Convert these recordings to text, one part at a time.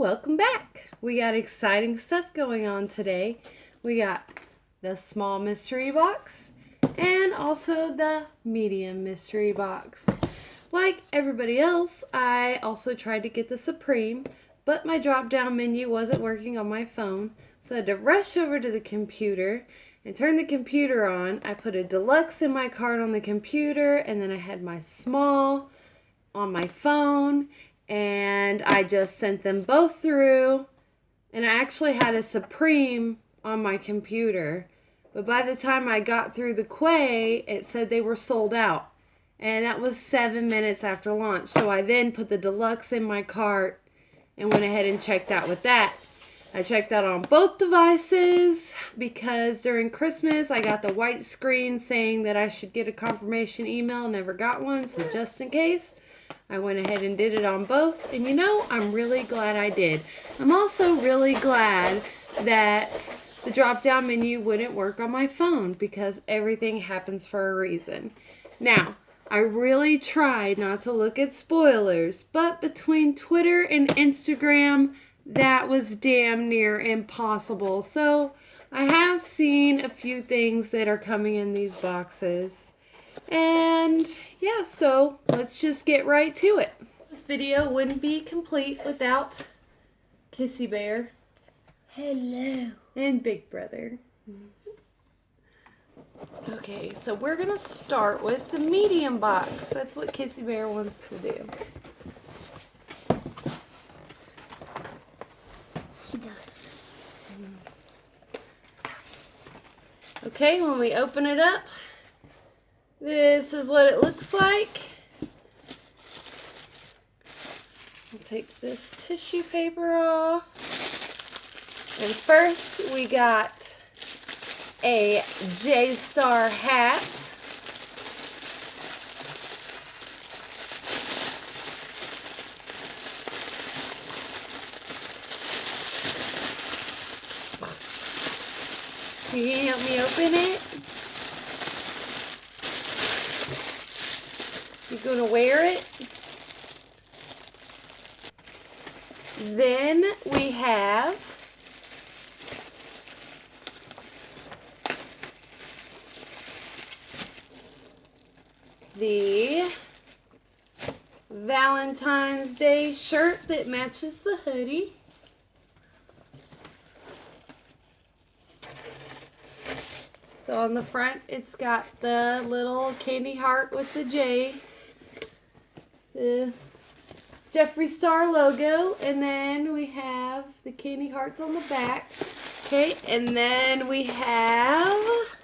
welcome back. We got exciting stuff going on today. We got the small mystery box and also the medium mystery box. Like everybody else, I also tried to get the Supreme, but my drop-down menu wasn't working on my phone, so I had to rush over to the computer and turn the computer on. I put a deluxe in my cart on the computer, and then I had my small on my phone, and I just sent them both through, and I actually had a Supreme on my computer, but by the time I got through the quay, it said they were sold out, and that was 7 minutes after launch. So I then put the deluxe in my cart and went ahead and checked out with that. I checked out on both devices because during Christmas I got the white screen saying that I should get a confirmation email. Never got one, so just in case, I went ahead and did it on both. And you know, I'm really glad I did. I'm also really glad that the drop-down menu wouldn't work on my phone because everything happens for a reason. Now, I really tried not to look at spoilers, but between Twitter and Instagram, that was damn near impossible. So I have seen a few things that are coming in these boxes. And yeah, so let's just get right to it. This video wouldn't be complete without Kissy Bear. Hello. And Big Brother. Okay, so we're going to start with the medium box. That's what Kissy Bear wants to do. He does. Okay, when we open it up, this is what it looks like. I'll take this tissue paper off. And first we got a J Star hat. Can you help me open it? You gonna wear it? Then we have the Valentine's Day shirt that matches the hoodie. So on the front, it's got the little candy heart with the J, the Jeffree Star logo, and then we have the candy hearts on the back. Okay, and then we have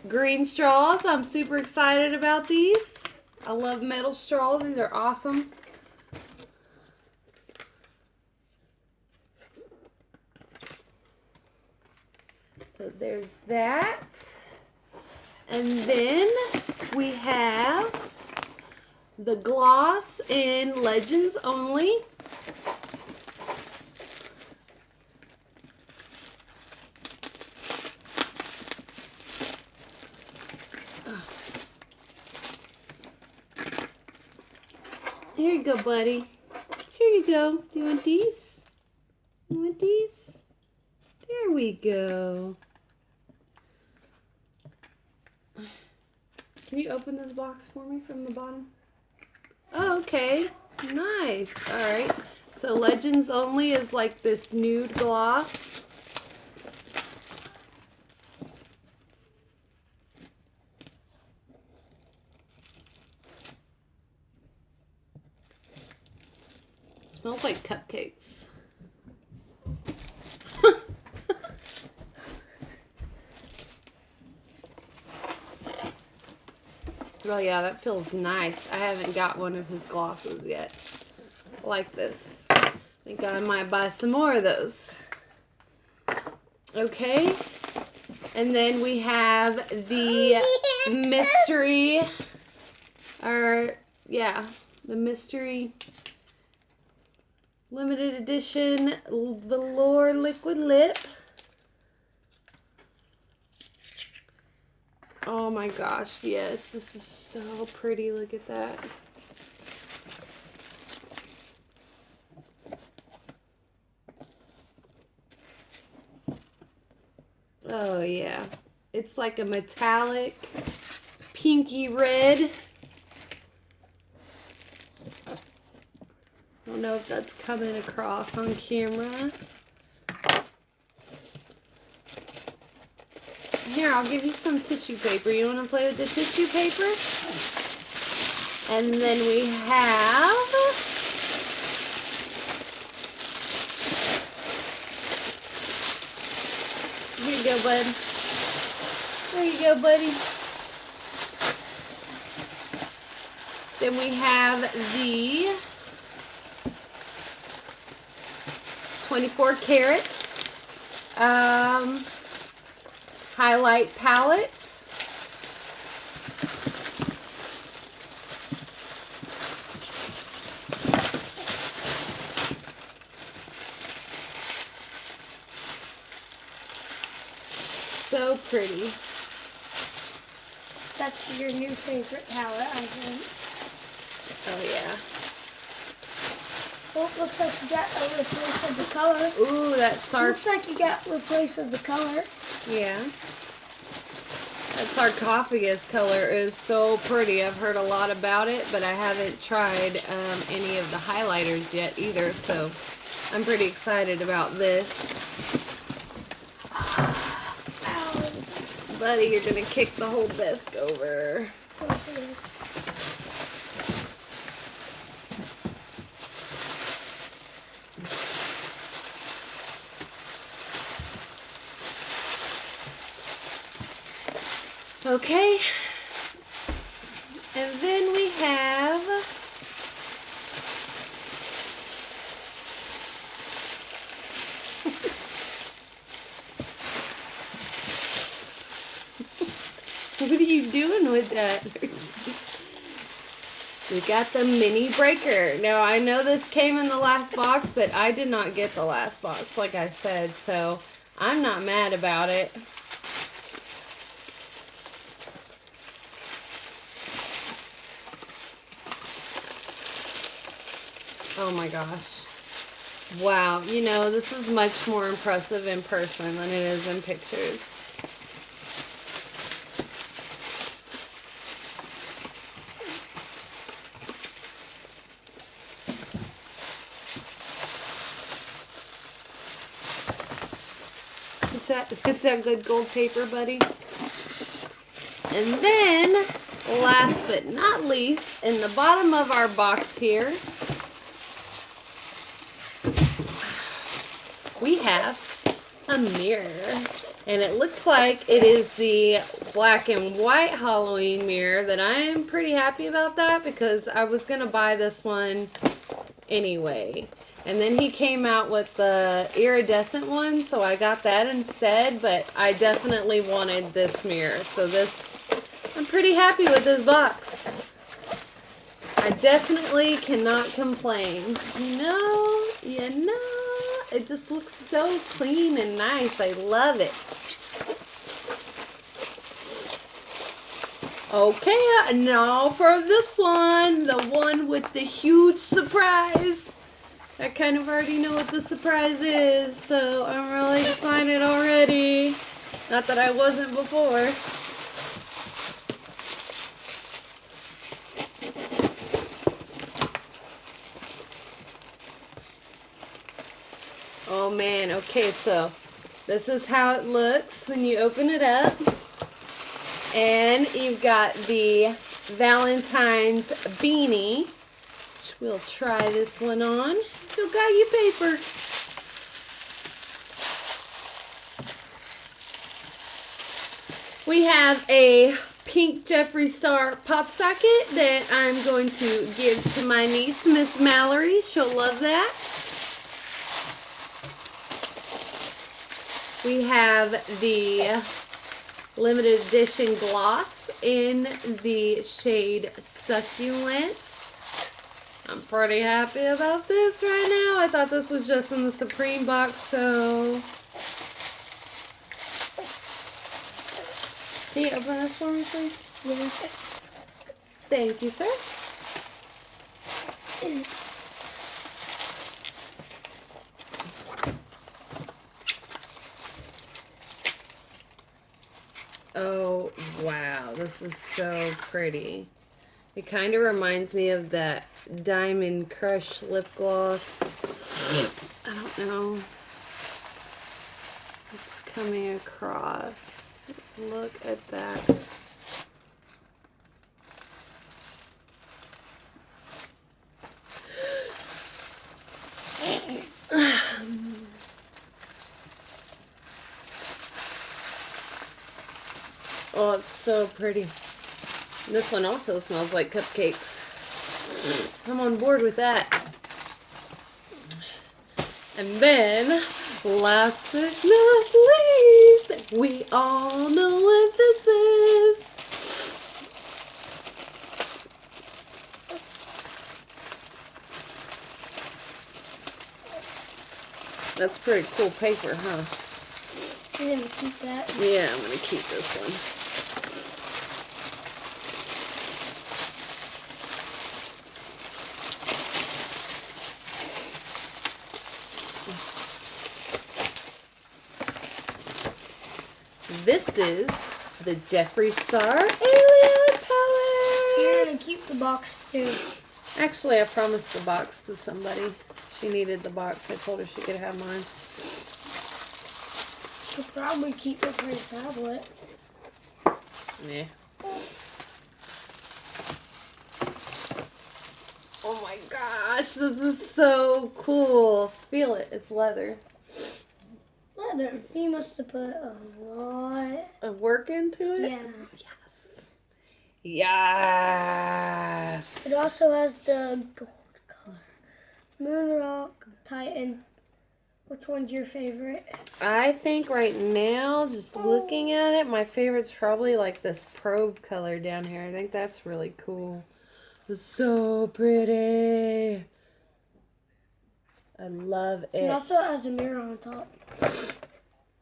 green straws. I'm super excited about these. I love metal straws. These are awesome. So there's that. And then we have the gloss in Legends Only. Here you go, buddy. Here you go. Do you want these? You want these? There we go. Can you open this box for me from the bottom? Oh, okay. Nice. Alright. So Legends Only is like this nude gloss. Smells like cupcakes. Oh yeah, that feels nice. I haven't got one of his glosses yet. I like this. I think I might buy some more of those. Okay. And then we have the mystery, the mystery limited edition velour liquid lip. Oh my gosh, yes, this is so pretty. Look at that. Oh yeah. It's like a metallic pinky red. I don't know if that's coming across on camera. Here, I'll give you some tissue paper. You want to play with the tissue paper? And then we have here you go, bud. There you go, buddy. Then we have the 24 carats highlight palette. So pretty. That's your new favorite palette, I think. Oh yeah. Oh, looks like you got a replace of the color. Ooh, that Looks like you got replace of the color. yeah. That sarcophagus color is so pretty. I've heard a lot about it, but I haven't tried any of the highlighters yet either, so I'm pretty excited about this. Buddy, you're gonna kick the whole desk over. Okay, and then we have what are you doing with that? We got the mini breaker. Now, I know this came in the last box, but I did not get the last box, like I said, so I'm not mad about it. Oh my gosh. Wow, you know, this is much more impressive in person than it is in pictures. Is that good gold paper, buddy? And then, last but not least, in the bottom of our box here, we have a mirror. And it looks like it is the black and white Halloween mirror that I am pretty happy about that because I was going to buy this one anyway. And then he came out with the iridescent one, so I got that instead, but I definitely wanted this mirror. So I'm pretty happy with this box. I definitely cannot complain. You know, it just looks so clean and nice. I love it. Okay, now for this one, the one with the huge surprise. I kind of already know what the surprise is, so I'm really excited already. Not that I wasn't before. Oh man, okay, so this is how it looks when you open it up. And you've got the Valentine's beanie, which we'll try this one on. Still got your paper. We have a pink Jeffree Star pop socket that I'm going to give to my niece, Miss Mallory. She'll love that. We have the limited edition gloss in the shade Succulent. I'm pretty happy about this right now. I thought this was just in the Supreme box, so... Can you open this for me, please? Yeah. Thank you, sir. Oh, wow. This is so pretty. It kind of reminds me of that Diamond Crush lip gloss. I don't know. It's coming across. Look at that. Oh, it's so pretty. This one also smells like cupcakes. I'm on board with that. And then, last but not least, we all know what this is. That's pretty cool paper, huh? You're gonna keep that? Yeah, I'm gonna keep this one. This is the Jeffree Star Alien Palette. You're gonna keep the box too. Actually, I promised the box to somebody. She needed the box. I told her she could have mine. You'll probably keep it for your tablet. Yeah. Oh my gosh, this is so cool. Feel it. It's leather. Leather. You must have put a lot Of work into it? Yeah. Yes. Yes. It also has the gold color. Moonrock, Titan. Which one's your favorite? I think right now, just looking at it, my favorite's probably like this probe color down here. I think that's really cool. It's so pretty. I love it. It also has a mirror on top.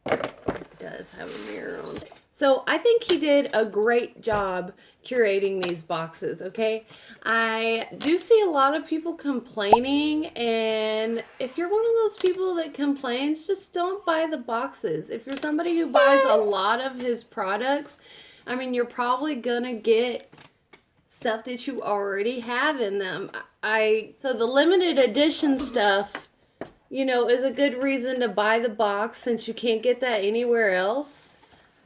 It does have a mirror on it. So I think he did a great job curating these boxes, okay? I do see a lot of people complaining, and if you're one of those people that complains, just don't buy the boxes. If you're somebody who buys a lot of his products, I mean, you're probably gonna get stuff that you already have in them. So the limited edition stuff, you know, is a good reason to buy the box since you can't get that anywhere else.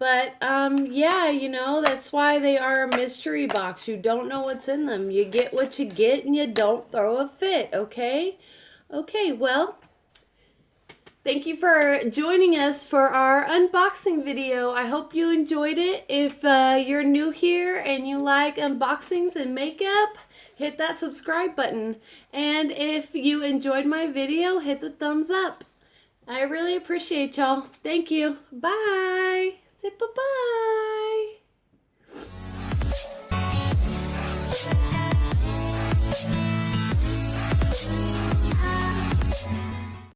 But, yeah, you know, that's why they are a mystery box. You don't know what's in them. You get what you get and you don't throw a fit, okay? Okay, well, thank you for joining us for our unboxing video. I hope you enjoyed it. If you're new here and you like unboxings and makeup, hit that subscribe button. And if you enjoyed my video, hit the thumbs up. I really appreciate y'all. Thank you. Bye. Say bye-bye.